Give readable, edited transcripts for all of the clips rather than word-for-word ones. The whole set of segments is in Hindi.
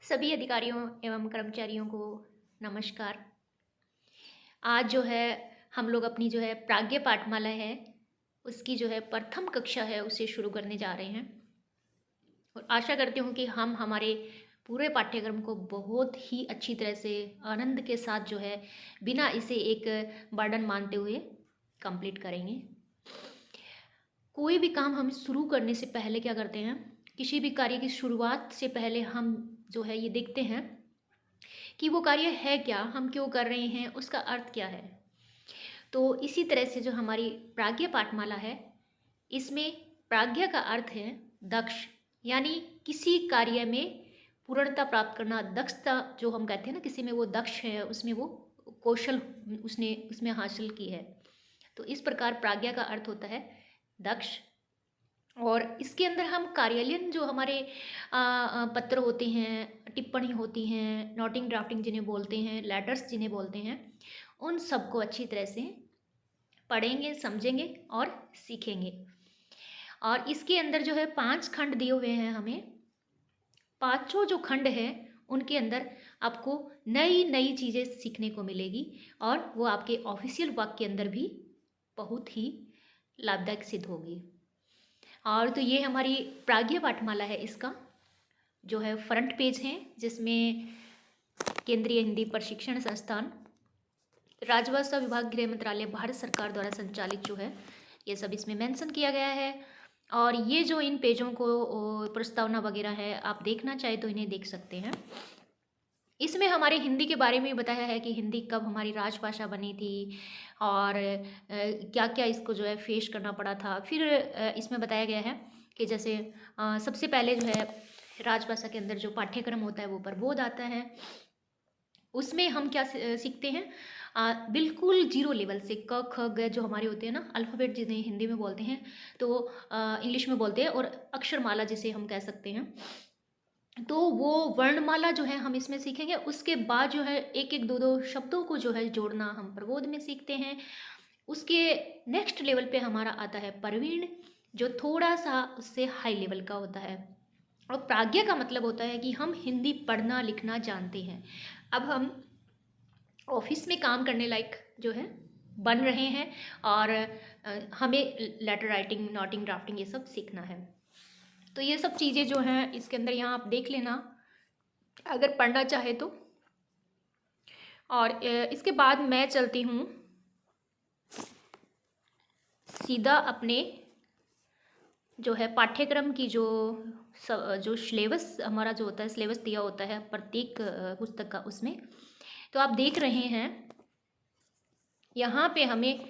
सभी अधिकारियों एवं कर्मचारियों को नमस्कार। आज जो है हम लोग अपनी जो है प्राज्ञ पाठमाला है, उसकी जो है प्रथम कक्षा है उसे शुरू करने जा रहे हैं। और आशा करती हूँ कि हम हमारे पूरे पाठ्यक्रम को बहुत ही अच्छी तरह से आनंद के साथ जो है बिना इसे एक बर्डन मानते हुए कंप्लीट करेंगे। कोई भी काम हम शुरू करने से पहले क्या करते हैं, किसी भी कार्य की शुरुआत से पहले हम जो है ये देखते हैं कि वो कार्य है क्या, हम क्यों कर रहे हैं, उसका अर्थ क्या है। तो इसी तरह से जो हमारी प्राज्ञ पाठमाला है, इसमें प्राज्ञ का अर्थ है दक्ष, यानी किसी कार्य में पूर्णता प्राप्त करना। दक्षता जो हम कहते हैं ना, किसी में वो दक्ष है, उसमें वो कौशल उसने उसमें हासिल की है। तो इस प्रकार प्राज्ञ का अर्थ होता है दक्ष। और इसके अंदर हम कार्यालयीन जो हमारे पत्र होते हैं, टिप्पणी होती हैं, नोटिंग ड्राफ्टिंग जिन्हें बोलते हैं, लेटर्स जिन्हें बोलते हैं, उन सबको अच्छी तरह से पढ़ेंगे, समझेंगे और सीखेंगे। और इसके अंदर जो है 5 खंड दिए हुए हैं हमें। पांचों जो खंड है उनके अंदर आपको नई नई चीज़ें सीखने को मिलेगी और वो आपके ऑफिशियल वर्क के अंदर भी बहुत ही लाभदायक सिद्ध होगी। और तो ये हमारी प्राज्ञ पाठमाला है, इसका जो है फ्रंट पेज है, जिसमें केंद्रीय हिंदी प्रशिक्षण संस्थान, राजभाषा विभाग, गृह मंत्रालय, भारत सरकार द्वारा संचालित जो है ये सब इसमें मेंशन किया गया है। और ये जो इन पेजों को प्रस्तावना वगैरह है, आप देखना चाहे तो इन्हें देख सकते हैं। इसमें हमारे हिंदी के बारे में बताया है कि हिंदी कब हमारी राजभाषा बनी थी और क्या क्या इसको जो है फेस करना पड़ा था। फिर इसमें बताया गया है कि जैसे सबसे पहले जो है राजभाषा के अंदर जो पाठ्यक्रम होता है वो प्रबोध आता है। उसमें हम क्या सीखते हैं, बिल्कुल जीरो लेवल से क ख ग जो हमारे होते हैं ना, अल्फ़ाबेट जिन्हें हिंदी में बोलते हैं, तो इंग्लिश में बोलते हैं, और अक्षरमाला जिसे हम कह सकते हैं। तो वो वर्णमाला जो है हम इसमें सीखेंगे। उसके बाद जो है एक एक दो दो शब्दों को जो है जोड़ना हम प्रबोध में सीखते हैं। उसके नेक्स्ट लेवल पे हमारा आता है प्रवीण, जो थोड़ा सा उससे हाई लेवल का होता है। और प्राज्ञ का मतलब होता है कि हम हिंदी पढ़ना लिखना जानते हैं। अब हम ऑफिस में काम करने लायक जो है बन रहे हैं और हमें लेटर राइटिंग, नोटिंग ड्राफ्टिंग ये सब सीखना है। तो ये सब चीज़ें जो हैं इसके अंदर यहाँ आप देख लेना अगर पढ़ना चाहे तो। और इसके बाद मैं चलती हूँ सीधा अपने जो है पाठ्यक्रम की जो सिलेबस हमारा जो होता है, सिलेबस दिया होता है प्रत्येक पुस्तक का, उसमें तो आप देख रहे हैं यहाँ पे हमें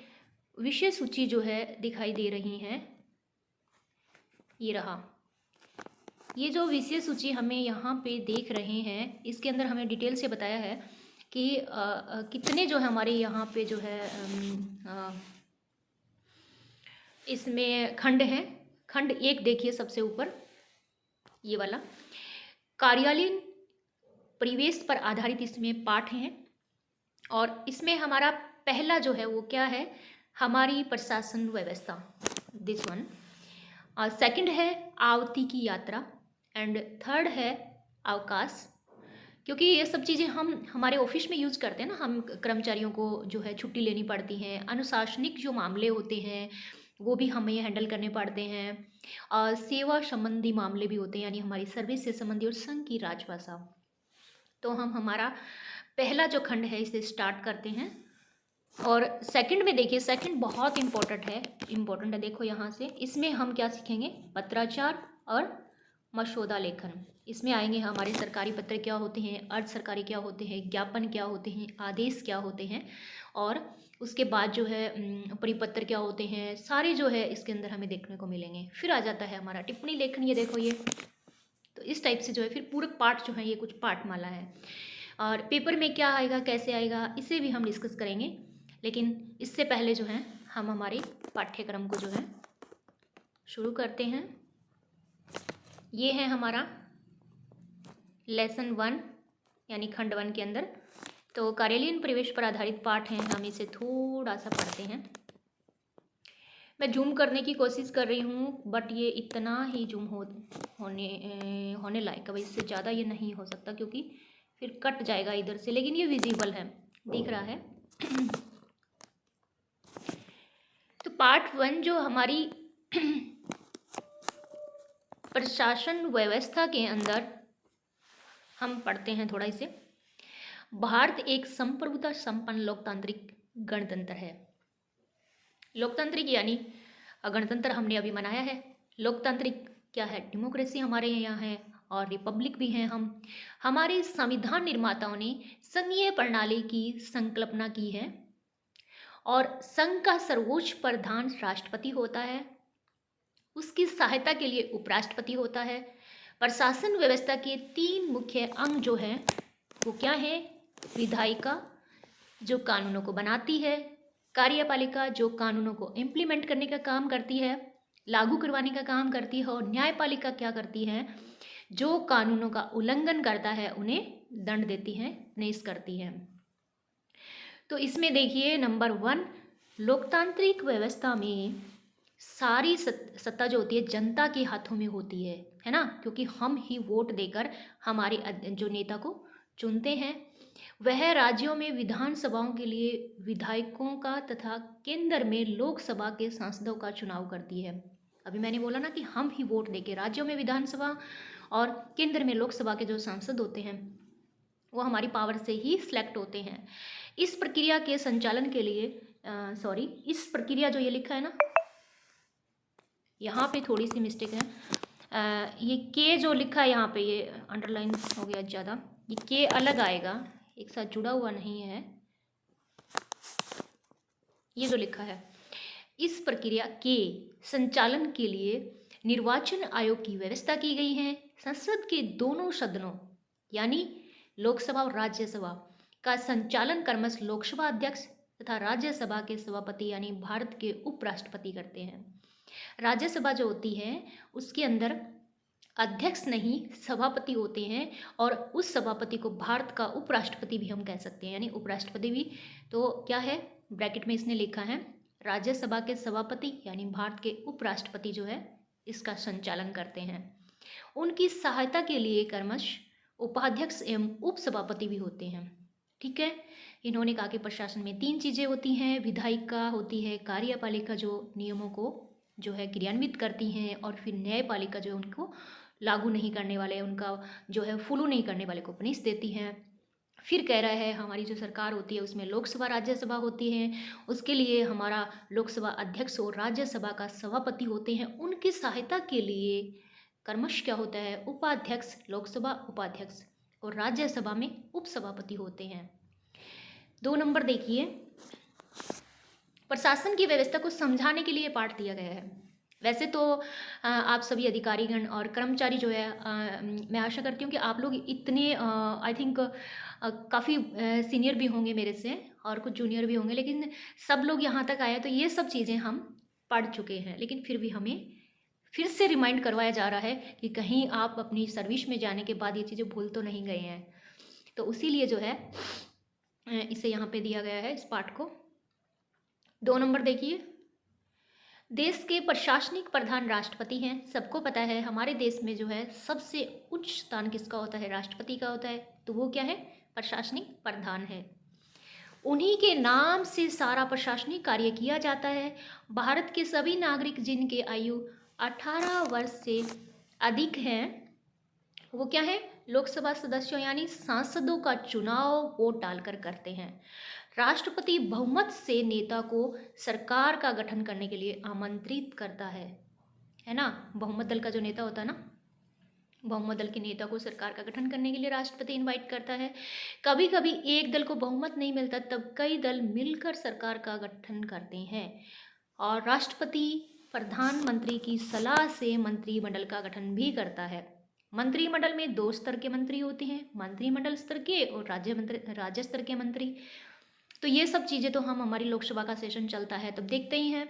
विषय सूची जो है दिखाई दे रही हैं। ये रहा, ये जो विषय सूची हमें यहाँ पे देख रहे हैं, इसके अंदर हमें डिटेल से बताया है कि कितने जो है हमारे यहाँ पे जो है इसमें खंड हैं। खंड 1 देखिए सबसे ऊपर, ये वाला कार्यालयीन परिवेश पर आधारित इसमें पाठ हैं। और इसमें हमारा पहला जो है वो क्या है, हमारी प्रशासन व्यवस्था, दिस वन। और सेकंड है आवती की यात्रा, एंड थर्ड है अवकाश। क्योंकि ये सब चीज़ें हम हमारे ऑफिस में यूज़ करते हैं ना, हम कर्मचारियों को जो है छुट्टी लेनी पड़ती हैं, अनुशासनिक जो मामले होते हैं वो भी हमें हैंडल करने पड़ते हैं, और सेवा संबंधी मामले भी होते हैं, यानी हमारी सर्विस से संबंधी, और संघ की राजभाषा। तो हम हमारा पहला जो खंड है इसे स्टार्ट करते हैं। और सेकंड में देखिए, सेकंड बहुत इम्पोर्टेंट है। देखो यहाँ से, इसमें हम क्या सीखेंगे, पत्राचार और मसौदा लेखन। इसमें आएंगे हमारे सरकारी पत्र क्या होते हैं, अर्ध सरकारी क्या होते हैं, ज्ञापन क्या होते हैं, आदेश क्या होते हैं, और उसके बाद जो है परिपत्र क्या होते हैं, सारे जो है इसके अंदर हमें देखने को मिलेंगे। फिर आ जाता है हमारा टिप्पणी लेखन, ये देखो ये। तो इस टाइप से जो है फिर पूरक पाठ जो है, ये कुछ पाठमाला है। और पेपर में क्या आएगा, कैसे आएगा, इसे भी हम डिस्कस करेंगे। लेकिन इससे पहले जो है हम हमारे पाठ्यक्रम को जो है शुरू करते हैं। ये है हमारा लेसन 1, यानी खंड 1 के अंदर। तो कार्यालयीन परिवेश पर आधारित पाठ हैं, हम इसे थोड़ा सा पढ़ते हैं। मैं ज़ूम करने की कोशिश कर रही हूँ, बट ये इतना ही ज़ूम होने लायक है। भाई इससे ज़्यादा ये नहीं हो सकता क्योंकि फिर कट जाएगा इधर से, लेकिन ये विजिबल है, दिख रहा है। तो पार्ट 1 जो हमारी प्रशासन व्यवस्था के अंदर हम पढ़ते हैं थोड़ा इसे। भारत एक संप्रभुता संपन्न लोकतांत्रिक गणतंत्र है। लोकतांत्रिक यानी गणतंत्र हमने अभी मनाया है। लोकतांत्रिक क्या है? डेमोक्रेसी हमारे यहाँ है और रिपब्लिक भी हैं हम। हमारे संविधान निर्माताओं ने संघीय प्रणाली की संकल्पना की है और संघ का सर्वोच्च प्रधान राष्ट्रपति होता है। उसकी सहायता के लिए उपराष्ट्रपति होता है। प्रशासन व्यवस्था के 3 मुख्य अंग जो हैं वो क्या है? विधायिका जो कानूनों को बनाती है, कार्यपालिका जो कानूनों को इम्प्लीमेंट करने का काम करती है, लागू करवाने का काम करती है, और न्यायपालिका क्या करती है? जो कानूनों का उल्लंघन करता है उन्हें दंड देती है, निष करती है। तो इसमें देखिए नंबर 1, लोकतांत्रिक व्यवस्था में सारी सत्ता जो होती है जनता के हाथों में होती है ना, क्योंकि हम ही वोट देकर हमारे जो नेता को चुनते हैं। वह राज्यों में विधानसभाओं के लिए विधायकों का तथा केंद्र में लोकसभा के सांसदों का चुनाव करती है। अभी मैंने बोला ना कि हम ही वोट देके राज्यों में विधानसभा और केंद्र में लोकसभा के जो सांसद होते हैं वो हमारी पावर से ही सिलेक्ट होते हैं। इस प्रक्रिया के संचालन के लिए इस प्रक्रिया जो ये लिखा है ना, यहाँ पे थोड़ी सी मिस्टेक है। ये के जो लिखा है यहाँ पे, ये अंडरलाइन हो गया ज़्यादा, ये के अलग आएगा, एक साथ जुड़ा हुआ नहीं है। ये जो लिखा है, इस प्रक्रिया के संचालन के लिए निर्वाचन आयोग की व्यवस्था की गई है। संसद के दोनों सदनों यानी लोकसभा और राज्यसभा का संचालन क्रमशः लोकसभा अध्यक्ष तथा राज्यसभा के सभापति यानी भारत के उपराष्ट्रपति करते हैं। राज्यसभा जो होती है उसके अंदर अध्यक्ष नहीं सभापति होते हैं, और उस सभापति को भारत का उपराष्ट्रपति भी हम कह सकते हैं, यानी उपराष्ट्रपति भी। तो क्या है, ब्रैकेट में इसने लिखा है राज्यसभा के सभापति यानी भारत के उपराष्ट्रपति जो है इसका संचालन करते हैं। उनकी सहायता के लिए क्रमशः उपाध्यक्ष एवं उपसभापति भी होते हैं। ठीक है, इन्होंने कहा कि प्रशासन में 3 चीज़ें होती हैं, विधायिका होती है, कार्यपालिका जो नियमों को जो है क्रियान्वित करती हैं, और फिर न्यायपालिका जो उनको लागू नहीं करने वाले, उनका जो है फॉलो नहीं करने वाले को पनिश देती हैं। फिर कह रहा है हमारी जो सरकार होती है उसमें लोकसभा राज्यसभा होती है, उसके लिए हमारा लोकसभा अध्यक्ष और राज्यसभा का सभापति होते हैं। उनकी सहायता के लिए क्रमशः क्या होता है, उपाध्यक्ष, लोकसभा उपाध्यक्ष और राज्यसभा में उपसभापति होते हैं। 2 नंबर देखिए, प्रशासन की व्यवस्था को समझाने के लिए पाठ दिया गया है। वैसे तो आप सभी अधिकारीगण और कर्मचारी जो है, मैं आशा करती हूँ कि आप लोग इतने आई थिंक काफ़ी सीनियर भी होंगे मेरे से और कुछ जूनियर भी होंगे, लेकिन सब लोग यहाँ तक आए तो ये सब चीज़ें हम पढ़ चुके हैं, लेकिन फिर भी हमें फिर से रिमाइंड करवाया जा रहा है कि कहीं आप अपनी सर्विस में जाने के बाद ये चीज़ें भूल तो नहीं गए हैं। तो उसीलिए जो है इसे यहाँ पे दिया गया है इस पाठ को। 2 नंबर देखिए, देश के प्रशासनिक प्रधान राष्ट्रपति हैं। सबको पता है हमारे देश में जो है सबसे उच्च स्थान किसका होता है, राष्ट्रपति का होता है। तो वो क्या है, प्रशासनिक प्रधान है। उन्हीं के नाम से सारा प्रशासनिक कार्य किया जाता है। भारत के सभी नागरिक जिनके आयु 18 वर्ष से अधिक हैं वो क्या है, लोकसभा सदस्यों यानी सांसदों का चुनाव वोट डालकर करते हैं। राष्ट्रपति बहुमत से नेता को सरकार का गठन करने के लिए आमंत्रित करता है ना। बहुमत दल का जो नेता होता है ना, बहुमत दल के नेता को सरकार का गठन करने के लिए राष्ट्रपति इनवाइट करता है। कभी कभी एक दल को बहुमत नहीं मिलता तब कई दल मिलकर सरकार का गठन करते हैं, और राष्ट्रपति प्रधानमंत्री की सलाह से मंत्रिमंडल का गठन भी करता है। मंत्रिमंडल में 2 स्तर के मंत्री होते हैं, मंत्रिमंडल स्तर के और राज्य स्तर के मंत्री। तो ये सब चीज़ें तो हम हमारी लोकसभा का सेशन चलता है तब देखते ही हैं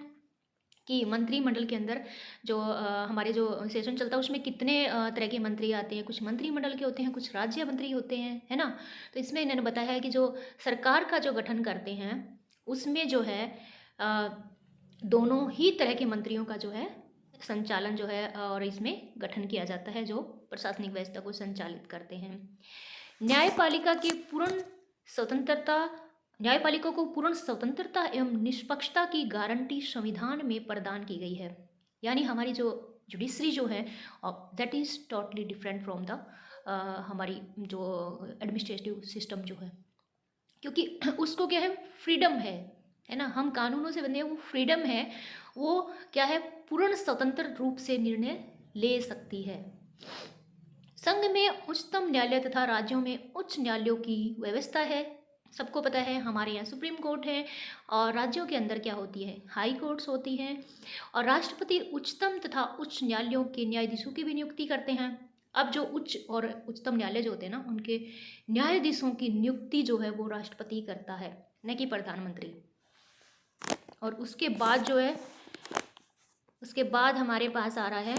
कि मंत्रिमंडल के अंदर जो हमारे जो सेशन चलता है उसमें कितने तरह के मंत्री आते हैं। कुछ मंत्रिमंडल के होते हैं, कुछ राज्य मंत्री होते हैं, है ना। तो इसमें इन्होंने बताया है कि जो सरकार का जो गठन करते हैं उसमें जो है दोनों ही तरह के मंत्रियों का जो है संचालन जो है और इसमें गठन किया जाता है, जो प्रशासनिक व्यवस्था को संचालित करते हैं। न्यायपालिका की पूर्ण स्वतंत्रता न्यायपालिका को पूर्ण स्वतंत्रता एवं निष्पक्षता की गारंटी संविधान में प्रदान की गई है। यानी हमारी जो जुडिशरी जो है that is totally different from the हमारी जो एडमिनिस्ट्रेटिव सिस्टम जो है, क्योंकि उसको क्या है, फ्रीडम है ना, हम कानूनों से बंधे हैं, वो फ्रीडम है, वो क्या है, पूर्ण स्वतंत्र रूप से निर्णय ले सकती है। संघ में उच्चतम न्यायालय तथा राज्यों में उच्च न्यायालयों की व्यवस्था है। सबको पता है हमारे यहाँ सुप्रीम कोर्ट है, और राज्यों के अंदर क्या होती है, हाई कोर्ट्स होती हैं, और राष्ट्रपति उच्चतम तथा उच्च न्यायालयों के न्यायाधीशों की भी नियुक्ति करते हैं। अब जो उच्च और उच्चतम न्यायालय जो होते हैं ना, उनके न्यायाधीशों की नियुक्ति जो है वो राष्ट्रपति करता है, न कि प्रधानमंत्री। और उसके बाद जो है, उसके बाद हमारे पास आ रहा है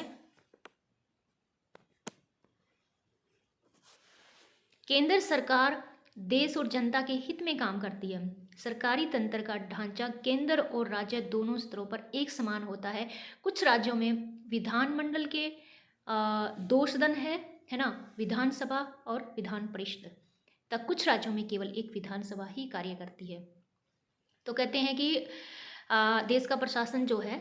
केंद्र सरकार देश और जनता के हित में काम करती है। सरकारी तंत्र का ढांचा केंद्र और राज्य दोनों स्तरों पर एक समान होता है। कुछ राज्यों में विधानमंडल के दो सदन है ना, विधानसभा और विधान परिषद, तब कुछ राज्यों में केवल एक विधानसभा ही कार्य करती है। तो कहते हैं कि देश का प्रशासन जो है,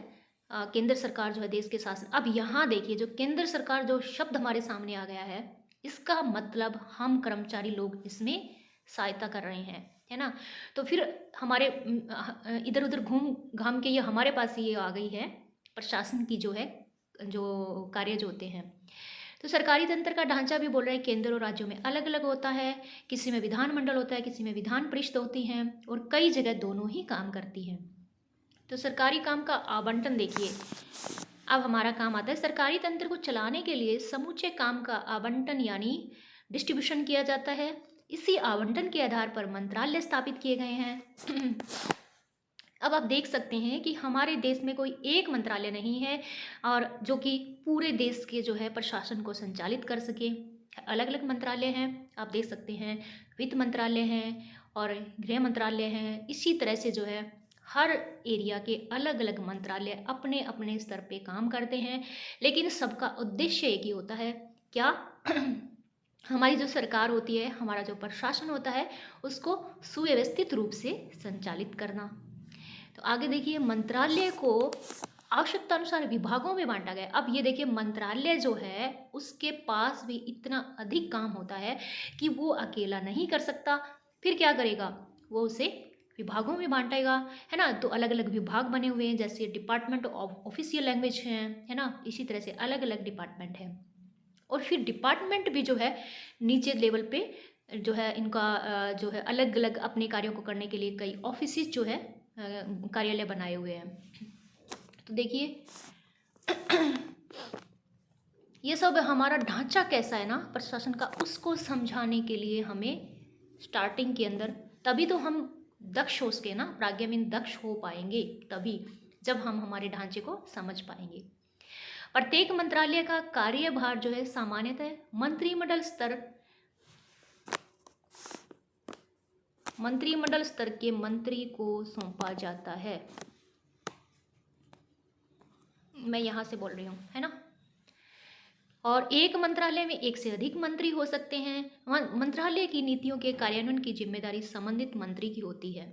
केंद्र सरकार जो है देश के शासन। अब यहाँ देखिए, जो केंद्र सरकार जो शब्द हमारे सामने आ गया है, इसका मतलब हम कर्मचारी लोग इसमें सहायता कर रहे हैं, है ना। तो फिर हमारे इधर उधर घूम घाम के ये हमारे पास ये आ गई है प्रशासन की जो है, जो कार्य जो होते हैं। तो सरकारी तंत्र का ढांचा भी बोल रहे हैं केंद्र और राज्यों में अलग अलग होता है। किसी में विधानमंडल होता है, किसी में विधान परिषद होती हैं, और कई जगह दोनों ही काम करती हैं। तो सरकारी काम का आवंटन देखिए, अब हमारा काम आता है सरकारी तंत्र को चलाने के लिए समूचे काम का आवंटन यानी डिस्ट्रीब्यूशन किया जाता है। इसी आवंटन के आधार पर मंत्रालय स्थापित किए गए हैं। अब आप देख सकते हैं कि हमारे देश में कोई एक मंत्रालय नहीं है और जो कि पूरे देश के जो है प्रशासन को संचालित कर सके। अलग अलग मंत्रालय हैं, आप देख सकते हैं, वित्त मंत्रालय हैं और गृह मंत्रालय हैं। इसी तरह से जो है हर एरिया के अलग अलग मंत्रालय अपने अपने स्तर पे काम करते हैं, लेकिन सबका उद्देश्य एक ही होता है, क्या? हमारी जो सरकार होती है, हमारा जो प्रशासन होता है, उसको सुव्यवस्थित रूप से संचालित करना। तो आगे देखिए, मंत्रालय को आवश्यकता अनुसार विभागों में बांटा गया। अब ये देखिए, मंत्रालय जो है उसके पास भी इतना अधिक काम होता है कि वो अकेला नहीं कर सकता। फिर क्या करेगा, वो उसे विभागों में बांटेगा, है ना। तो अलग अलग विभाग बने हुए हैं, जैसे डिपार्टमेंट ऑफ ऑफिशियल लैंग्वेज है ना। इसी तरह से अलग अलग डिपार्टमेंट हैं, और फिर डिपार्टमेंट भी जो है नीचे लेवल पे जो है इनका जो है अलग अलग अपने कार्यों को करने के लिए कई ऑफिसेज जो है कार्यालय बनाए हुए हैं। तो देखिए ये सब हमारा ढांचा कैसा है ना प्रशासन का, उसको समझाने के लिए हमें स्टार्टिंग के अंदर, तभी तो हम दक्ष हो सके ना, प्राज्ञामीन दक्ष हो पाएंगे तभी जब हम हमारे ढांचे को समझ पाएंगे। प्रत्येक मंत्रालय का कार्यभार जो है सामान्यतः मंत्रिमंडल स्तर के मंत्री को सौंपा जाता है। मैं यहाँ से बोल रही हूँ, है ना। और एक मंत्रालय में एक से अधिक मंत्री हो सकते हैं। मंत्रालय की नीतियों के कार्यान्वयन की जिम्मेदारी संबंधित मंत्री की होती है।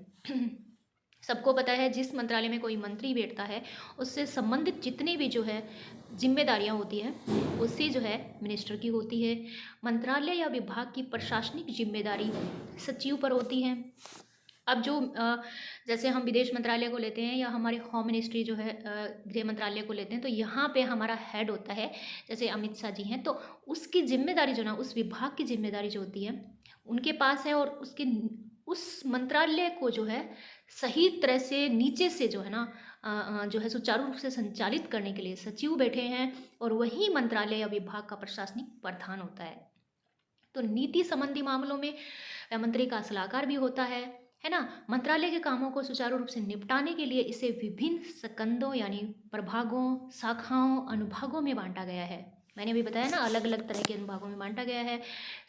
सबको पता है, जिस मंत्रालय में कोई मंत्री बैठता है उससे संबंधित जितनी भी जो है जिम्मेदारियां होती हैं उससे जो है मिनिस्टर की होती है। मंत्रालय या विभाग की प्रशासनिक जिम्मेदारी सचिव पर होती है। अब जो जैसे हम विदेश मंत्रालय को लेते हैं या हमारे होम मिनिस्ट्री जो है गृह मंत्रालय को लेते हैं, तो यहाँ पे हमारा हेड होता है, जैसे अमित शाह जी हैं, तो उसकी जिम्मेदारी जो ना, उस विभाग की जिम्मेदारी जो होती है उनके पास है, और उसके उस मंत्रालय को जो है सही तरह से नीचे से जो है ना जो है सुचारू रूप से संचालित करने के लिए सचिव बैठे हैं, और वही मंत्रालय या विभाग का प्रशासनिक प्रधान होता है। तो नीति संबंधी मामलों में मंत्री का सलाहकार भी होता है ना। मंत्रालय के कामों को सुचारू रूप से निपटाने के लिए इसे विभिन्न सकंदों यानी प्रभागों, शाखाओं, अनुभागों में बांटा गया है। मैंने अभी बताया ना, अलग अलग तरह के अनुभागों में बांटा गया है।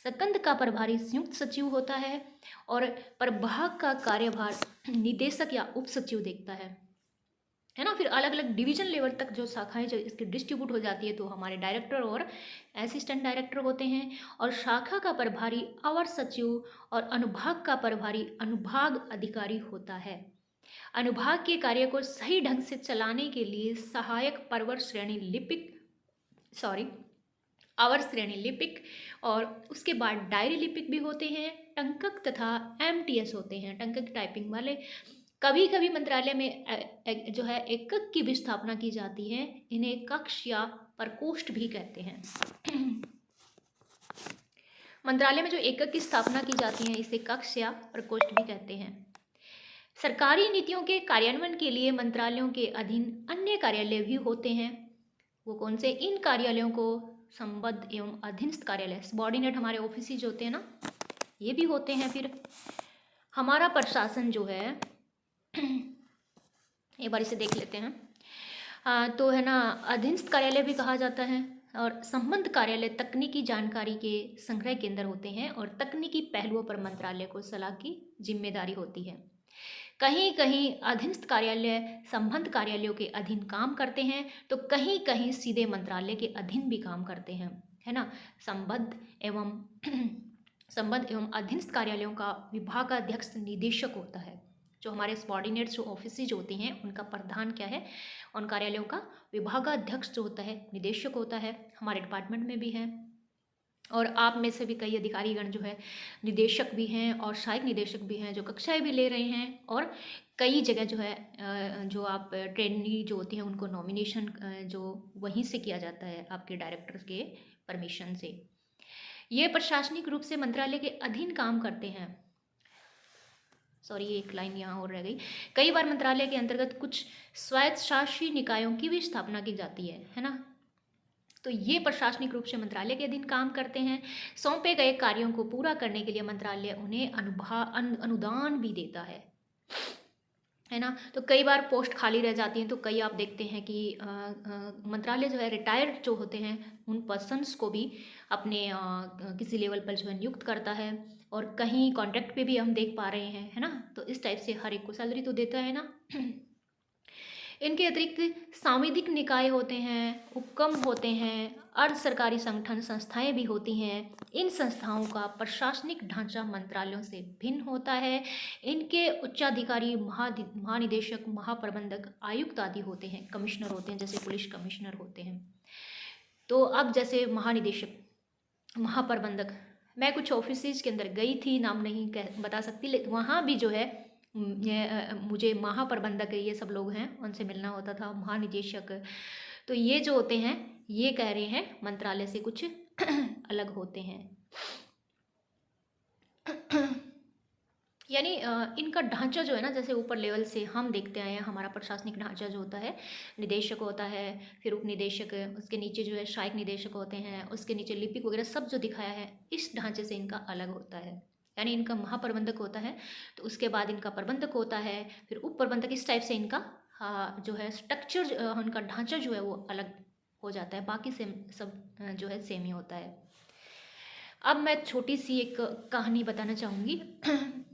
सकंद का प्रभारी संयुक्त सचिव होता है, और प्रभाग का कार्यभार निदेशक या उप सचिव देखता है। है ना। फिर अलग अलग डिवीजन लेवल तक जो शाखाएं जो इसकी डिस्ट्रीब्यूट हो जाती है, तो हमारे डायरेक्टर और असिस्टेंट डायरेक्टर होते हैं। और शाखा का प्रभारी अवर सचिव और अनुभाग का प्रभारी अनुभाग अधिकारी होता है। अनुभाग के कार्य को सही ढंग से चलाने के लिए सहायक परवर श्रेणी लिपिक, सॉरी, अवर श्रेणी लिपिक और उसके बाद डायरी लिपिक भी होते हैं। टंकक तथा एमटीएस होते हैं, टंकक टाइपिंग वाले। कभी कभी मंत्रालय में जो है एकक की भी स्थापना की जाती है। इन्हें कक्ष या प्रकोष्ठ भी कहते हैं। मंत्रालय में जो एकक की स्थापना की जाती है इसे कक्ष या प्रकोष्ठ भी कहते हैं। सरकारी नीतियों के कार्यान्वयन के लिए मंत्रालयों के अधीन अन्य कार्यालय भी होते हैं। वो कौन से? इन कार्यालयों को संबद्ध एवं अधीनस्थ कार्यालय, सबॉर्डिनेट हमारे ऑफिस जो होते हैं ना, ये भी होते हैं। फिर हमारा प्रशासन जो है एक बार इसे देख लेते हैं। तो है ना, अधीनस्थ कार्यालय भी कहा जाता है। और संबंध कार्यालय तकनीकी जानकारी के संग्रह केंद्र होते हैं और तकनीकी पहलुओं पर मंत्रालय को सलाह की जिम्मेदारी होती है। कहीं कहीं अधीनस्थ कार्यालय संबंध कार्यालयों के अधीन काम करते हैं, तो कहीं कहीं सीधे मंत्रालय के अधीन भी काम करते हैं, है ना। संबंध एवं अधीनस्थ कार्यालयों का विभागाध्यक्ष निदेशक होता है। जो हमारे सबॉर्डिनेट्स जो ऑफिस जो होते हैं उनका प्रधान क्या है? उन कार्यालयों का विभागाध्यक्ष जो होता है निदेशक होता है। हमारे डिपार्टमेंट में भी है। और आप में से भी कई अधिकारीगण जो है निदेशक भी हैं और सहायक निदेशक भी हैं, जो कक्षाएं भी ले रहे हैं। और कई जगह जो है जो आप ट्रेनी जो होती हैं उनको नॉमिनेशन जो वहीं से किया जाता है आपके डायरेक्टर के परमिशन से। ये प्रशासनिक रूप से मंत्रालय के अधीन काम करते हैं। सॉरी, एक लाइन यहाँ और रह गई। कई बार मंत्रालय के अंतर्गत कुछ स्वायत्तशासी निकायों की भी स्थापना की जाती है ना। तो ये प्रशासनिक रूप से मंत्रालय के अधीन काम करते हैं। सौंपे गए कार्यों को पूरा करने के लिए मंत्रालय उन्हें अनुदान भी देता है ना। तो कई बार पोस्ट खाली रह जाती हैं, तो कई आप देखते हैं कि मंत्रालय जो है रिटायर्ड जो होते हैं उन पर्सन्स को भी अपने किसी लेवल पर जो है नियुक्त करता है। और कहीं कॉन्ट्रैक्ट पे भी हम देख पा रहे हैं, है ना। तो इस टाइप से हर एक को सैलरी तो देता है ना। इनके अतिरिक्त सांविधिक निकाय होते हैं, उपक्रम होते हैं, अर्ध सरकारी संगठन संस्थाएं भी होती हैं। इन संस्थाओं का प्रशासनिक ढांचा मंत्रालयों से भिन्न होता है। इनके उच्चाधिकारी महानिदेशक, महाप्रबंधक, आयुक्त आदि होते हैं, कमिश्नर होते हैं, जैसे पुलिस कमिश्नर होते हैं। तो अब जैसे महानिदेशक, महाप्रबंधक, मैं कुछ ऑफिस के अंदर गई थी, नाम नहीं बता सकती, लेकिन वहाँ भी जो है मुझे महाप्रबंधक ये सब लोग हैं उनसे मिलना होता था, महानिदेशक। तो ये जो होते हैं ये कह रहे हैं मंत्रालय से कुछ अलग होते हैं। यानी इनका ढांचा जो है ना, जैसे ऊपर लेवल से हम देखते आए हैं, हमारा प्रशासनिक ढांचा जो होता है, निदेशक होता है, फिर उप निदेशक, उसके नीचे जो है सहायक निदेशक होते हैं, उसके नीचे लिपिक वगैरह सब जो दिखाया है, इस ढांचे से इनका अलग होता है। यानी इनका महाप्रबंधक होता है, तो उसके बाद इनका प्रबंधक होता है, फिर उप प्रबंधक। इस टाइप से इनका जो है स्ट्रक्चर, उनका ढांचा जो है वो अलग हो जाता है। बाकी से सब जो है सेम ही होता है। अब मैं छोटी सी एक कहानी बताना चाहूँगी कि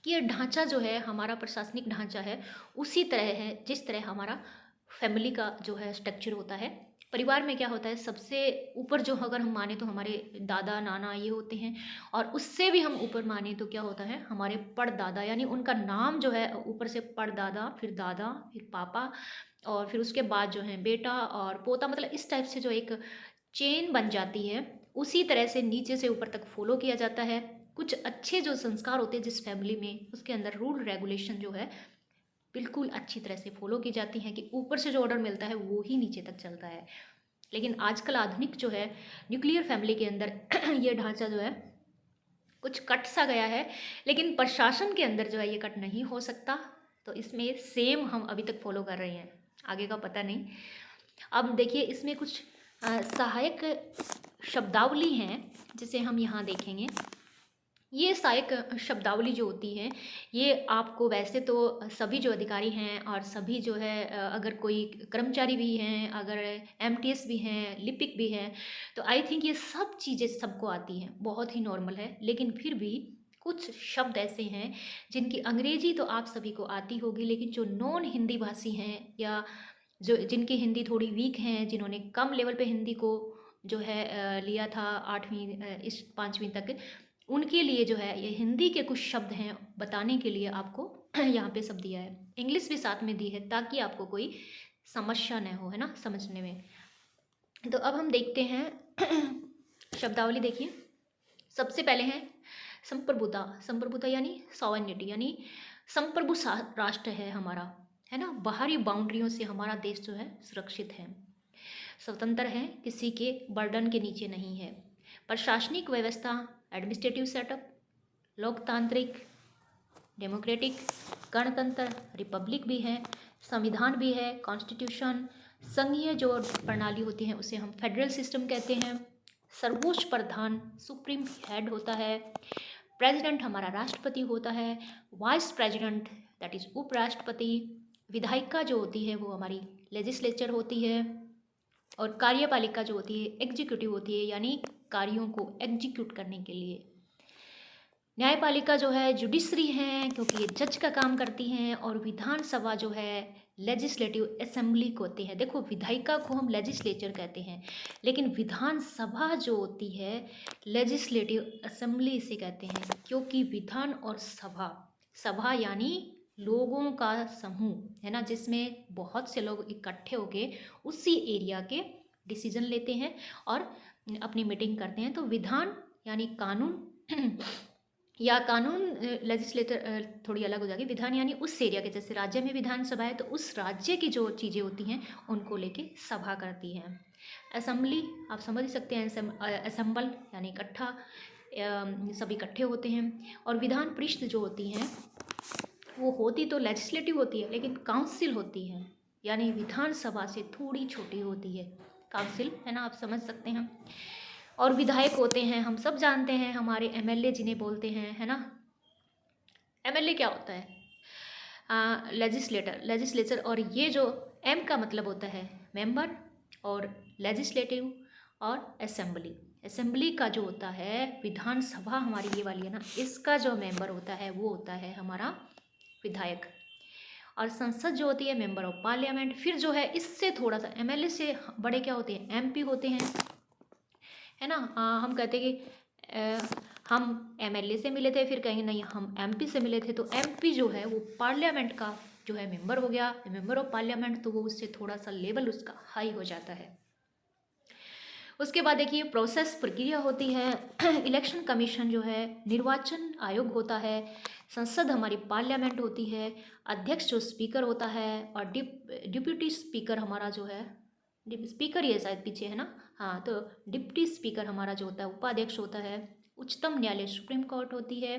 ये ढांचा जो है हमारा प्रशासनिक ढांचा है उसी तरह है जिस तरह हमारा फैमिली का जो है स्ट्रक्चर होता है। परिवार में क्या होता है, सबसे ऊपर जो अगर हम माने तो हमारे दादा नाना ये होते हैं, और उससे भी हम ऊपर माने तो क्या होता है, हमारे परदादा, यानी उनका नाम जो है ऊपर से परदादा, फिर दादा, फिर पापा, और फिर उसके बाद जो है बेटा और पोता। मतलब इस टाइप से जो एक चेन बन जाती है, उसी तरह से नीचे से ऊपर तक फॉलो किया जाता है। कुछ अच्छे जो संस्कार होते हैं जिस फैमिली में, उसके अंदर रूल रेगुलेशन जो है बिल्कुल अच्छी तरह से फॉलो की जाती हैं कि ऊपर से जो ऑर्डर मिलता है वो ही नीचे तक चलता है। लेकिन आजकल आधुनिक जो है न्यूक्लियर फैमिली के अंदर ये ढांचा जो है कुछ कट सा गया है, लेकिन प्रशासन के अंदर जो है ये कट नहीं हो सकता। तो इसमें सेम हम अभी तक फॉलो कर रहे हैं, आगे का पता नहीं। अब देखिए इसमें कुछ सहायक शब्दावली हैं जिसे हम यहाँ देखेंगे। ये सहायक शब्दावली जो होती है ये आपको, वैसे तो सभी जो अधिकारी हैं और सभी जो है अगर कोई कर्मचारी भी हैं, अगर एमटीएस भी हैं, लिपिक भी हैं, तो आई थिंक ये सब चीज़ें सबको आती हैं, बहुत ही नॉर्मल है। लेकिन फिर भी कुछ शब्द ऐसे हैं जिनकी अंग्रेजी तो आप सभी को आती होगी, लेकिन जो नॉन हिंदी भाषी हैं या जो जिनकी हिंदी थोड़ी वीक हैं, जिन्होंने कम लेवल पे हिंदी को जो है लिया था 8वीं इस 5वीं तक, उनके लिए जो है ये हिंदी के कुछ शब्द हैं बताने के लिए आपको यहाँ पे सब दिया है। इंग्लिश भी साथ में दी है ताकि आपको कोई समस्या न हो, है ना, समझने में। तो अब हम देखते हैं शब्दावली। देखिए, सबसे पहले है संप्रभुता। संप्रभुता यानी सॉवरेनिटी, यानी संप्रभु राष्ट्र है हमारा, है ना। बाहरी बाउंड्रियों से हमारा देश जो है सुरक्षित है, स्वतंत्र है, किसी के बर्डन के नीचे नहीं है। प्रशासनिक व्यवस्था, एडमिनिस्ट्रेटिव सेटअप, लोकतांत्रिक, डेमोक्रेटिक, गणतंत्र, रिपब्लिक भी है, संविधान भी है, कॉन्स्टिट्यूशन, संघीय जो प्रणाली होती है उसे हम फेडरल सिस्टम कहते हैं। सर्वोच्च प्रधान सुप्रीम हेड होता है। प्रेसिडेंट हमारा राष्ट्रपति होता है। वाइस प्रेसिडेंट दैट इज उपराष्ट्रपति। विधायिका जो होती है वो हमारी लेजिस्लेचर होती है। और कार्यपालिका जो होती है एग्जीक्यूटिव होती है, यानी कार्यों को एग्जीक्यूट करने के लिए। न्यायपालिका जो है जुडिशरी है, क्योंकि ये जज का काम करती हैं। और विधानसभा जो है लेजिस्लेटिव असेंबली को होती है। देखो, विधायिका को हम लेजिस्लेचर कहते हैं, लेकिन विधानसभा जो होती है लेजिस्लेटिव असेंबली इसे कहते हैं, क्योंकि विधान और सभा, सभा यानी लोगों का समूह, है ना, जिसमें बहुत से लोग इकट्ठे होके उसी एरिया के डिसीजन लेते हैं और अपनी मीटिंग करते हैं। तो विधान यानी कानून या कानून, लेजिस्लेटर थोड़ी अलग हो जाएगी। विधान यानी उस एरिया के, जैसे राज्य में विधानसभा है तो उस राज्य की जो चीज़ें होती हैं उनको लेके सभा करती हैं। असेंबली आप समझ सकते हैं, असेंबल यानी इकट्ठा, सब इकट्ठे होते हैं। और विधान परिषद जो होती हैं वो होती तो लेजिस्लेटिव होती है, लेकिन काउंसिल होती है, यानी विधानसभा से थोड़ी छोटी होती है काउंसिल, है ना, आप समझ सकते हैं। और विधायक होते हैं, हम सब जानते हैं, हमारे एमएलए जिन्हें बोलते हैं, है ना। एमएलए क्या होता है? लेजिस्लेचर। और ये जो एम का मतलब होता है मेंबर, और लेजिस्लेटिव और असेंबली। असेंबली का जो होता है विधानसभा हमारी ये वाली है ना, इसका जो मेंबर होता है वो होता है हमारा विधायक। और संसद जो होती है मेंबर ऑफ पार्लियामेंट। फिर जो है इससे थोड़ा सा एमएलए से बड़े क्या होते हैं, एमपी होते हैं, है ना। हम कहते हैं कि हम एमएलए से मिले थे, फिर कहेंगे नहीं हम एमपी से मिले थे। तो एमपी जो है वो पार्लियामेंट का जो है मेंबर हो गया, मेंबर ऑफ पार्लियामेंट, तो वो उससे थोड़ा सा लेवल उसका हाई हो जाता है। उसके बाद देखिए प्रोसेस, प्रक्रिया होती है। इलेक्शन कमीशन जो है, निर्वाचन आयोग होता है, संसद हमारी पार्लियामेंट होती है, अध्यक्ष जो स्पीकर होता है, और डिप्यूटी स्पीकर हमारा जो है, स्पीकर ये शायद पीछे है ना, हाँ, तो डिप्टी स्पीकर हमारा जो होता है उपाध्यक्ष होता है। उच्चतम न्यायालय सुप्रीम कोर्ट होती है।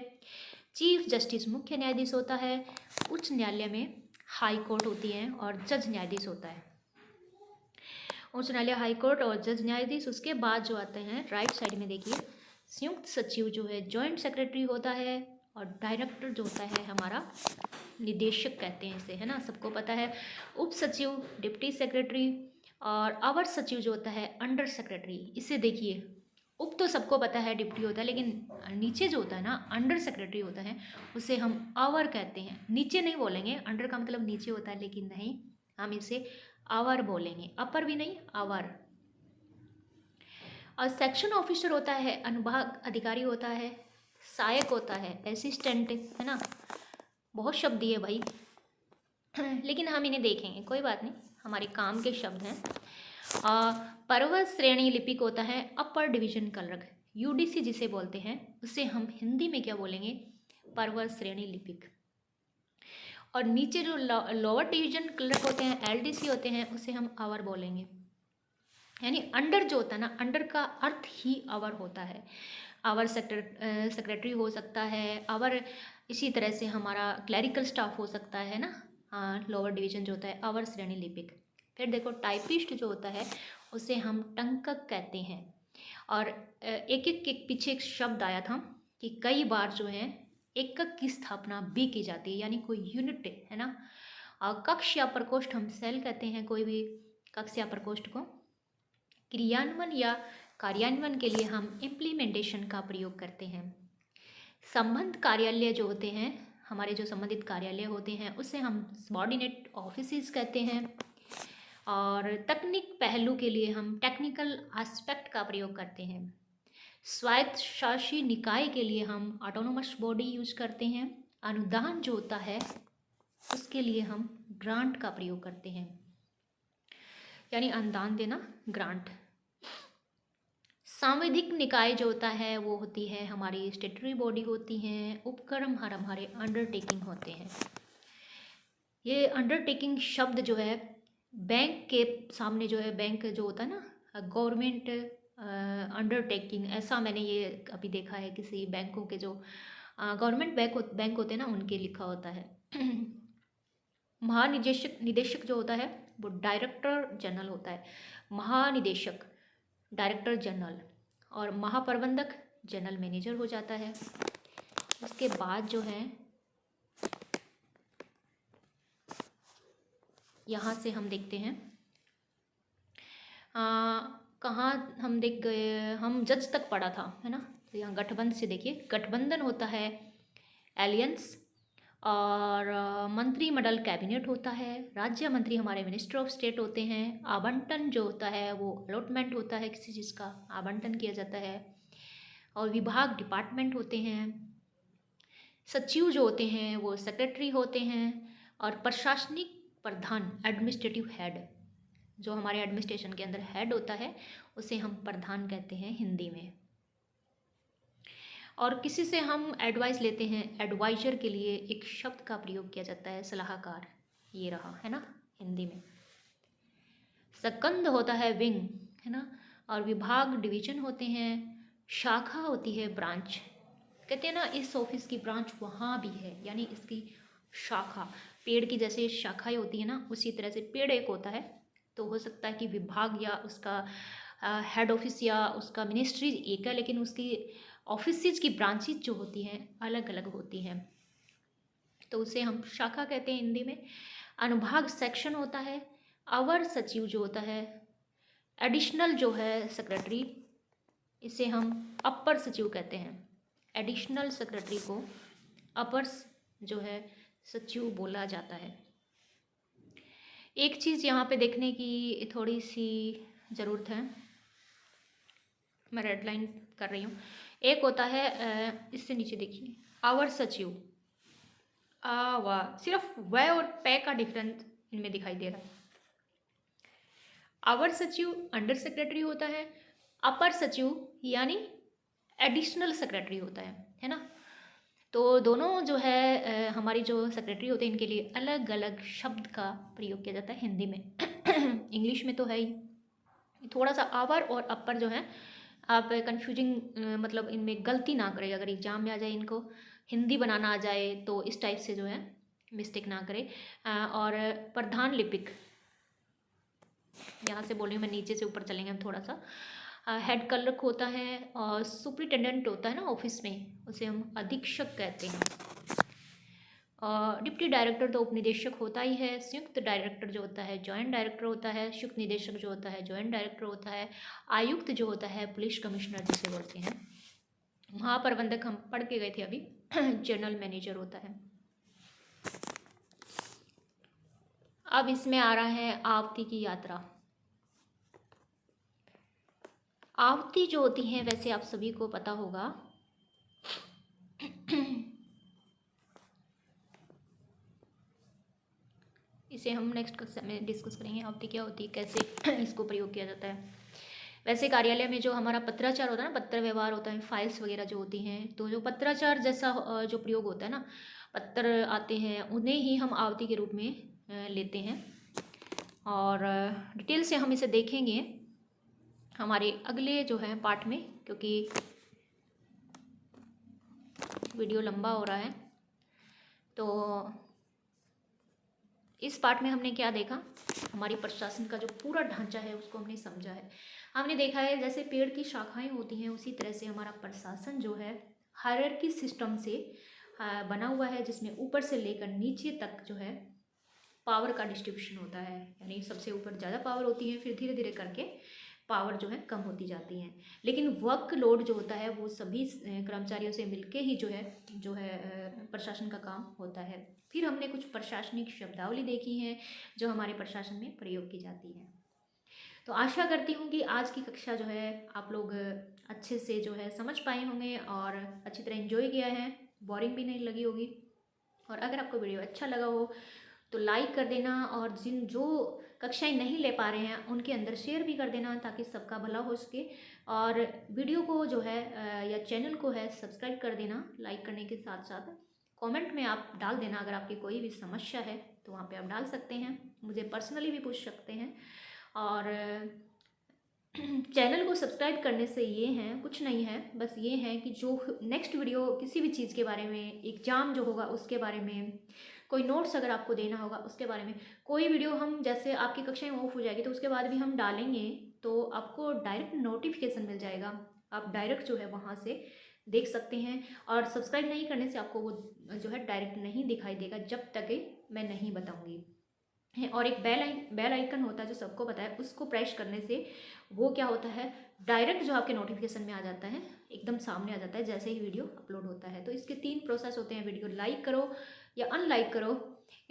चीफ जस्टिस मुख्य न्यायाधीश होता है। उच्च न्यायालय में हाई कोर्ट होती है और जज न्यायाधीश होता है। उच्च न्यायालय, हाई कोर्ट और जज न्यायाधीश। उसके बाद जो आते हैं राइट साइड में देखिए, संयुक्त सचिव जो है जॉइंट सेक्रेटरी होता है। और डायरेक्टर जो होता है हमारा निदेशक कहते हैं इसे, है ना, सबको पता है। उप सचिव डिप्टी सेक्रेटरी। और अवर सचिव जो होता है अंडर सेक्रेटरी। इसे देखिए, उप तो सबको पता है डिप्टी होता है, लेकिन नीचे जो होता है ना अंडर सेक्रेटरी होता है, उसे हम अवर कहते हैं। नीचे नहीं बोलेंगे, अंडर का मतलब नीचे होता है, लेकिन नहीं, हम इसे आवर बोलेंगे, अपर भी नहीं, आवर। और सेक्शन ऑफिसर होता है, अनुभाग अधिकारी होता है, सहायक होता है, असिस्टेंट, है ना। बहुत शब्द दिए भाई, लेकिन हम इन्हें देखेंगे, कोई बात नहीं, हमारे काम के शब्द हैं। पर्वत श्रेणी लिपिक होता है, अपर डिवीजन क्लर्क, यूडीसी जिसे बोलते हैं, उसे हम हिंदी में क्या बोलेंगे, पर्वत श्रेणी लिपिक। और नीचे जो लोअर डिवीजन क्लर्क होते हैं, एलडीसी होते हैं, उसे हम आवर बोलेंगे। यानी अंडर जो होता है ना, अंडर का अर्थ ही आवर होता है। आवर सेक्रेटरी हो सकता है, आवर इसी तरह से हमारा क्लैरिकल स्टाफ हो सकता है ना। हाँ, लोअर डिवीजन जो होता है आवर श्रेणी लिपिक। फिर देखो टाइपिस्ट जो होता है उसे हम टंकक कहते हैं। और एक एक पीछे एक शब्द आया था कि कई बार जो है एकक की स्थापना भी की जाती है, यानी कोई यूनिट, है ना। कक्ष या प्रकोष्ठ हम सेल कहते हैं, कोई भी कक्ष या प्रकोष्ठ को। क्रियान्वयन या कार्यान्वयन के लिए हम इम्प्लीमेंटेशन का प्रयोग करते हैं। संबंध कार्यालय जो होते हैं, हमारे जो संबंधित कार्यालय होते हैं, उसे हम सबॉर्डिनेट ऑफिसेज कहते हैं। और तकनीक पहलू के लिए हम टेक्निकल एस्पेक्ट का प्रयोग करते हैं। स्वायत्त शासी निकाय के लिए हम ऑटोनोमस बॉडी यूज करते हैं। अनुदान जो होता है उसके लिए हम ग्रांट का प्रयोग करते हैं, यानी अनुदान देना, ग्रांट। सांविधिक निकाय जो होता है वो होती है हमारी स्टेटरी बॉडी होती हैं। उपक्रम हमारे अंडरटेकिंग होते हैं। ये अंडरटेकिंग शब्द जो है बैंक के सामने जो है, बैंक जो होता है ना, गवर्नमेंट अंडरटेकिंग, ऐसा मैंने ये अभी देखा है किसी बैंकों के जो गवर्नमेंट बैंक होते हैं ना, उनके लिखा होता है। महानिदेशक निदेशक जो होता है वो डायरेक्टर जनरल होता है। महानिदेशक डायरेक्टर जनरल, और महाप्रबंधक जनरल मैनेजर हो जाता है। उसके बाद जो है यहाँ से हम देखते हैं कहाँ हम देख गए, हम जज तक पढ़ा था, है ना। तो यहाँ गठबंधन से देखिए, गठबंधन होता है एलियंस, और मंत्रिमंडल कैबिनेट होता है। राज्य मंत्री हमारे मिनिस्टर ऑफ स्टेट होते हैं। आवंटन जो होता है वो अलॉटमेंट होता है, किसी चीज़ का आवंटन किया जाता है। और विभाग डिपार्टमेंट होते हैं। सचिव जो होते हैं वो सेक्रेटरी होते हैं। और प्रशासनिक प्रधान एडमिनिस्ट्रेटिव हेड, जो हमारे एडमिनिस्ट्रेशन के अंदर हेड होता है उसे हम प्रधान कहते हैं हिंदी में। और किसी से हम एडवाइस लेते हैं, एडवाइजर के लिए एक शब्द का प्रयोग किया जाता है सलाहकार, ये रहा, है ना, हिंदी में। सकंद होता है विंग, है ना। और विभाग डिवीजन होते हैं। शाखा होती है ब्रांच, कहते हैं ना इस ऑफिस की ब्रांच वहाँ भी है, यानी इसकी शाखा। पेड़ की जैसे शाखाएं होती है ना, उसी तरह से पेड़ एक होता है, तो हो सकता है कि विभाग या उसका हेड ऑफिस या उसका मिनिस्ट्री एक है, लेकिन उसकी ऑफिसेज की ब्रांचेज जो होती हैं अलग अलग होती हैं, तो उसे हम शाखा कहते हैं हिंदी में। अनुभाग सेक्शन होता है। अवर सचिव जो होता है, एडिशनल जो है सेक्रेटरी, इसे हम अपर सचिव कहते हैं। एडिशनल सेक्रेटरी को अपर जो है सचिव बोला जाता है। एक चीज़ यहाँ पे देखने की थोड़ी सी ज़रूरत है, मैं रेड लाइन कर रही हूँ। एक होता है इससे नीचे देखिए, आवर सचिव, व सिर्फ व और पे का डिफरेंस इनमें दिखाई दे रहा है। आवर सचिव अंडर सेक्रेटरी होता है, अपर सचिव यानी एडिशनल सेक्रेटरी होता है ना। तो दोनों जो है हमारी जो सेक्रेटरी होते हैं इनके लिए अलग अलग शब्द का प्रयोग किया जाता है हिंदी में। इंग्लिश में तो है ही। थोड़ा सा आवर और अपर जो है आप कंफ्यूजिंग, मतलब इनमें गलती ना करें, अगर एग्जाम में आ जाए इनको हिंदी बनाना आ जाए तो इस टाइप से जो है मिस्टेक ना करें। और प्रधान लिपिक, यहाँ से बोल रही हूँ मैं, नीचे से ऊपर चलेंगे हम थोड़ा सा। हेड क्लर्क होता है, और सुपरिटेंडेंट होता है ना ऑफिस में, उसे हम अधीक्षक कहते हैं। डिप्टी डायरेक्टर तो उपनिदेशक होता ही है। संयुक्त डायरेक्टर जो होता है जॉइंट डायरेक्टर होता है। संयुक्त निदेशक जो होता है जॉइंट डायरेक्टर होता है। आयुक्त जो होता है पुलिस कमिश्नर जिसे बोलते हैं। महाप्रबंधक हम पढ़ के गए थे अभी, जनरल मैनेजर होता है। अब इसमें आ रहा है आवती की यात्रा। आवती जो होती हैं वैसे आप सभी को पता होगा, इसे हम नेक्स्ट कक्षा में डिस्कस करेंगे आवती क्या होती है, कैसे इसको प्रयोग किया जाता है। वैसे कार्यालय में जो हमारा पत्राचार होता है ना, पत्र व्यवहार होता है, फाइल्स वगैरह जो होती हैं, तो जो पत्राचार जैसा जो प्रयोग होता है ना, पत्र आते हैं उन्हें ही हम आवती के रूप में लेते हैं। और डिटेल से हम इसे देखेंगे हमारे अगले जो है पार्ट में, क्योंकि वीडियो लंबा हो रहा है। तो इस पार्ट में हमने क्या देखा, हमारी प्रशासन का जो पूरा ढांचा है उसको हमने समझा है। हमने देखा है जैसे पेड़ की शाखाएं होती हैं उसी तरह से हमारा प्रशासन जो है हायरार्की सिस्टम से बना हुआ है, जिसमें ऊपर से लेकर नीचे तक जो है पावर का डिस्ट्रीब्यूशन होता है, यानी सबसे ऊपर ज़्यादा पावर होती है, फिर धीरे धीरे करके पावर जो है कम होती जाती है। लेकिन वर्कलोड जो होता है वो सभी कर्मचारियों से मिलके ही जो है प्रशासन का काम होता है। फिर हमने कुछ प्रशासनिक शब्दावली देखी हैं जो हमारे प्रशासन में प्रयोग की जाती है। तो आशा करती हूँ कि आज की कक्षा जो है आप लोग अच्छे से जो है समझ पाए होंगे और अच्छी तरह एंजॉय किया है, बोरिंग भी नहीं लगी होगी। और अगर आपको वीडियो अच्छा लगा हो तो लाइक कर देना, और जो कक्षाएं नहीं ले पा रहे हैं उनके अंदर शेयर भी कर देना ताकि सबका भला हो सके। और वीडियो को जो है या चैनल को है सब्सक्राइब कर देना लाइक करने के साथ साथ। कमेंट में आप डाल देना अगर आपकी कोई भी समस्या है तो वहाँ पे आप डाल सकते हैं, मुझे पर्सनली भी पूछ सकते हैं। और चैनल को सब्सक्राइब करने से ये है, कुछ नहीं है, बस ये है कि जो नेक्स्ट वीडियो किसी भी चीज़ के बारे में, एग्ज़ाम जो होगा उसके बारे में, कोई नोट्स अगर आपको देना होगा उसके बारे में, कोई वीडियो हम जैसे आपकी कक्षाएं ऑफ हो जाएगी तो उसके बाद भी हम डालेंगे तो आपको डायरेक्ट नोटिफिकेशन मिल जाएगा, आप डायरेक्ट जो है वहाँ से देख सकते हैं। और सब्सक्राइब नहीं करने से आपको वो जो है डायरेक्ट नहीं दिखाई देगा जब तक मैं नहीं बताऊँगी है। और एक बेल आइकन होता है जो सबको पता है, उसको प्रेस करने से वो क्या होता है, डायरेक्ट जो आपके नोटिफिकेशन में आ जाता है, एकदम सामने आ जाता है जैसे ही वीडियो अपलोड होता है। तो इसके 3 प्रोसेस होते हैं, वीडियो लाइक करो या अनलाइक करो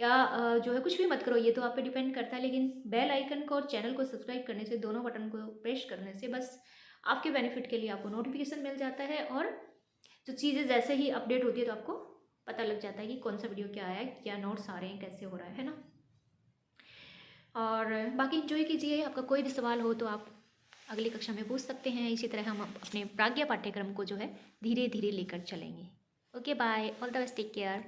या जो है कुछ भी मत करो, ये तो आप पे डिपेंड करता है। लेकिन बेल आइकन को और चैनल को सब्सक्राइब करने से, दोनों बटन को प्रेस करने से बस आपके बेनिफिट के लिए आपको नोटिफिकेशन मिल जाता है। और जो चीज़ें जैसे ही अपडेट होती है तो आपको पता लग जाता है कि कौन सा वीडियो क्या आया है, क्या नोट्स आ रहे हैं, कैसे हो रहा है ना। और बाकी एंजॉय कीजिए। आपका कोई भी सवाल हो तो आप अगली कक्षा में पूछ सकते हैं। इसी तरह हम अपने प्राज्ञा पाठ्यक्रम को जो है धीरे धीरे लेकर चलेंगे। Okay bye, all the best, take care.